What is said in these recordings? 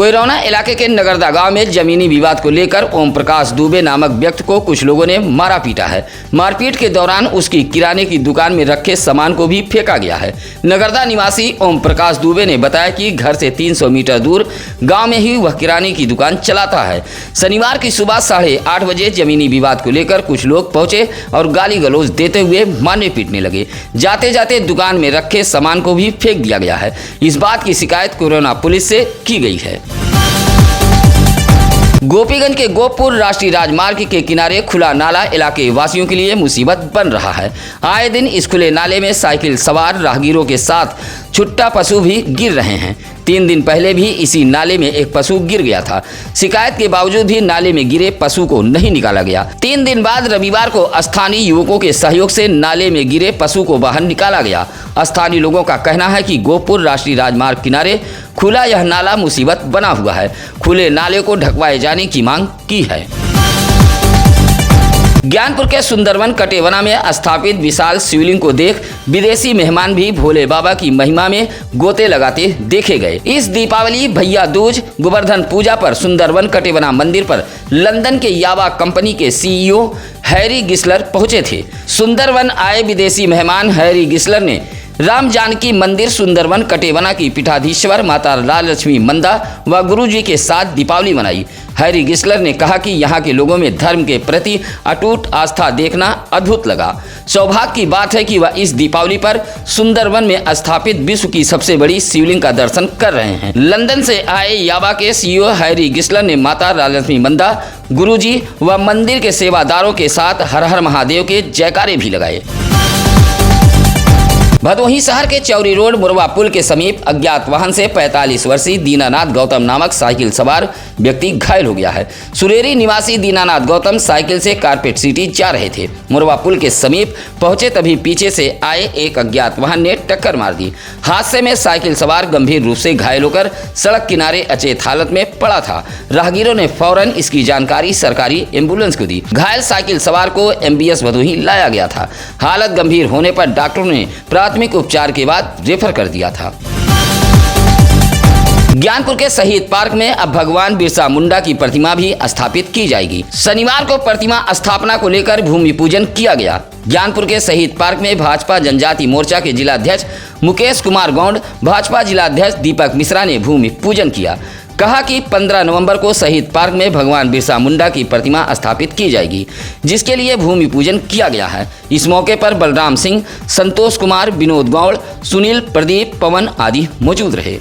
कोइरौना इलाके के नगरदा गांव में जमीनी विवाद को लेकर ओम प्रकाश दुबे नामक व्यक्ति को कुछ लोगों ने मारा पीटा है। मारपीट के दौरान उसकी किराने की दुकान में रखे सामान को भी फेंका गया है। नगरदा निवासी ओम प्रकाश दुबे ने बताया कि घर से 300 मीटर दूर गांव में ही वह किराने की दुकान चलाता है। शनिवार की सुबह 8:30 बजे जमीनी विवाद को लेकर कुछ लोग पहुंचे और गाली गलौज देते हुए मारने पीटने लगे। जाते जाते दुकान में रखे सामान को भी फेंक दिया गया है। इस बात की शिकायत कोइरौना पुलिस से की गई है। गोपीगंज के गोपपुर राष्ट्रीय राजमार्ग के किनारे खुला नाला इलाके वासियों के लिए मुसीबत बन रहा है। आए दिन इस खुले नाले में साइकिल सवार राहगीरों के साथ छुट्टा पशु भी गिर रहे हैं। 3 दिन पहले भी इसी नाले में एक पशु गिर गया था। शिकायत के बावजूद भी नाले में गिरे पशु को नहीं निकाला गया। 3 दिन बाद रविवार को स्थानीय युवकों के सहयोग से नाले में गिरे पशु को बाहर निकाला गया। स्थानीय लोगों का कहना है कि गोपपुर राष्ट्रीय राजमार्ग किनारे खुला यह नाला मुसीबत बना हुआ है। खुले नाले को ढकवाए जाने की मांग की है। ज्ञानपुर के सुंदरवन कटेवना में स्थापित विशाल शिवलिंग को देख विदेशी मेहमान भी भोले बाबा की महिमा में गोते लगाते देखे गए। इस दीपावली भैया दूज गोवर्धन पूजा पर सुंदरवन कटेवना मंदिर पर लंदन के यावा कंपनी के CEO हैरी गिस्लर पहुंचे थे। सुंदरवन आए विदेशी मेहमान हैरी गिस्लर ने राम जानकी मंदिर सुंदरवन कटेवना की पीठाधीश्वर माता लाल लक्ष्मी मंदा व गुरुजी के साथ दीपावली मनाई। हैरी गिस्लर ने कहा कि यहाँ के लोगों में धर्म के प्रति अटूट आस्था देखना अद्भुत लगा। सौभाग्य की बात है कि वह इस दीपावली पर सुंदरवन में स्थापित विश्व की सबसे बड़ी शिवलिंग का दर्शन कर रहे हैं। लंदन से आए यावा के CEO हैरी गिस्लर ने माता लाल लक्ष्मी मंदा गुरुजी व मंदिर के सेवादारों के साथ हर हर महादेव के जयकारे भी लगाए। भदोही शहर के चौरी रोड मुरवा पुल के समीप अज्ञात वाहन से 45 वर्षीय दीनानाथ गौतम नामक साइकिल सवार व्यक्ति घायल हो गया है। सुरेरी निवासी दीनानाथ गौतम साइकिल से कारपेट सिटी जा रहे थे। मुरवा पुल के समीप पहुंचे तभी पीछे से आए एक अज्ञात वाहन ने टक्कर मार दी। हादसे में साइकिल सवार गंभीर रूप से घायल होकर सड़क किनारे अचेत हालत में पड़ा था। राहगीरों ने फौरन इसकी जानकारी सरकारी एम्बुलेंस को दी। घायल साइकिल सवार को MBS भदोही लाया गया था। हालत गंभीर होने पर डॉक्टरों ने प्राथमिक उपचार के बाद रेफर कर दिया था। ज्ञानपुर के शहीद पार्क में अब भगवान बिरसा मुंडा की प्रतिमा भी स्थापित की जाएगी। शनिवार को प्रतिमा स्थापना को लेकर भूमि पूजन किया गया। ज्ञानपुर के शहीद पार्क में भाजपा जनजाति मोर्चा के जिलाध्यक्ष मुकेश कुमार गौंड, भाजपा जिलाध्यक्ष दीपक मिश्रा ने भूमि पूजन किया। कहा कि 15 नवंबर को शहीद पार्क में भगवान बिरसा मुंडा की प्रतिमा स्थापित की जाएगी, जिसके लिए भूमि पूजन किया गया है। इस मौके पर बलराम सिंह, संतोष कुमार, विनोद गौड़, सुनील, प्रदीप, पवन आदि मौजूद रहे।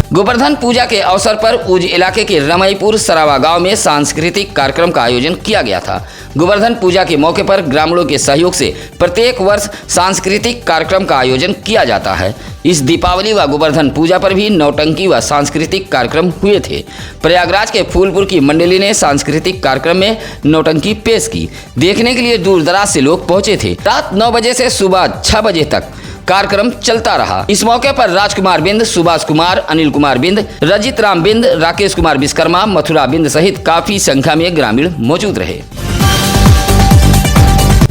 गोवर्धन पूजा के अवसर पर उज इलाके के रमईपुर सरावा गांव में सांस्कृतिक कार्यक्रम का आयोजन किया गया था। गोवर्धन पूजा के मौके पर ग्रामीणों के सहयोग से प्रत्येक वर्ष सांस्कृतिक कार्यक्रम का आयोजन किया जाता है। इस दीपावली व गोवर्धन पूजा पर भी नौटंकी व सांस्कृतिक कार्यक्रम हुए थे। प्रयागराज के फूलपुर की मंडली ने सांस्कृतिक कार्यक्रम में नौटंकी पेश की। देखने के लिए दूर दराज से लोग पहुंचे थे। रात 9 बजे से सुबह 6 बजे तक कार्यक्रम चलता रहा। इस मौके पर राजकुमार बिंद, सुभाष कुमार, अनिल कुमार बिंद, रजित राम बिंद, राकेश कुमार विश्वकर्मा, मथुरा बिंद सहित काफी संख्या में ग्रामीण मौजूद रहे।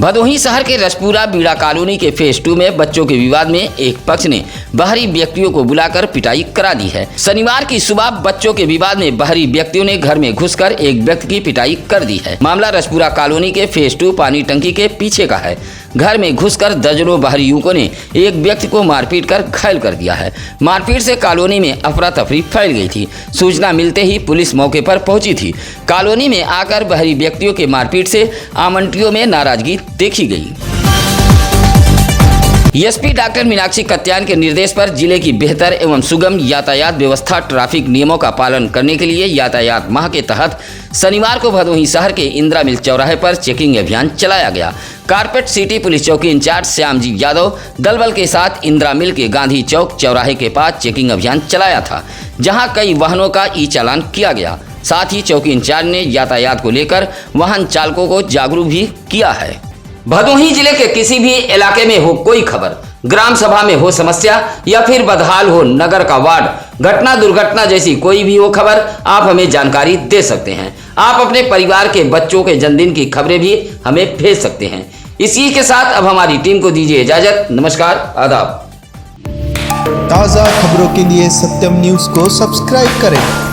भदोही शहर के रसपुरा बीड़ा कॉलोनी के फेज 2 में बच्चों के विवाद में एक पक्ष ने बाहरी व्यक्तियों को बुलाकर पिटाई करा दी है। शनिवार की सुबह बच्चों के विवाद में बाहरी व्यक्तियों ने घर में घुसकर एक व्यक्ति की पिटाई कर दी है। मामला रसपुरा कॉलोनी के फेज 2 पानी टंकी के पीछे का है। घर में घुसकर दर्जनों बाहरी युवकों ने एक व्यक्ति को मारपीट कर घायल कर दिया है। मारपीट से कॉलोनी में अफरा तफरी फैल गई थी। सूचना मिलते ही पुलिस मौके पर पहुंची थी। कॉलोनी में आकर बाहरी व्यक्तियों के मारपीट से आमंत्रियों में नाराजगी देखी गई। एसपी डॉक्टर मीनाक्षी कत्यान के निर्देश पर जिले की बेहतर एवं सुगम यातायात व्यवस्था ट्रैफिक नियमों का पालन करने के लिए यातायात माह के तहत शनिवार को भदोही शहर के इंदिरा मिल चौराहे पर चेकिंग अभियान चलाया गया। कारपेट सिटी पुलिस चौकी इंचार्ज श्यामजी यादव दलबल के साथ इंदिरा मिल के गांधी चौक चौराहे के पास चेकिंग अभियान चलाया था, जहां कई वाहनों का ई चालान किया गया। साथ ही चौकी इंचार्ज ने यातायात को लेकर वाहन चालकों को जागरूक भी किया है। भदोही जिले के किसी भी इलाके में हो कोई खबर, ग्राम सभा में हो समस्या या फिर बदहाल हो नगर का वार्ड, घटना दुर्घटना जैसी कोई भी हो खबर, आप हमें जानकारी दे सकते हैं। आप अपने परिवार के बच्चों के जन्मदिन की खबरें भी हमें भेज सकते हैं। इसी के साथ अब हमारी टीम को दीजिए इजाजत। नमस्कार, आदाब। ताज़ा खबरों के लिए सत्यम न्यूज़ को सब्सक्राइब करें।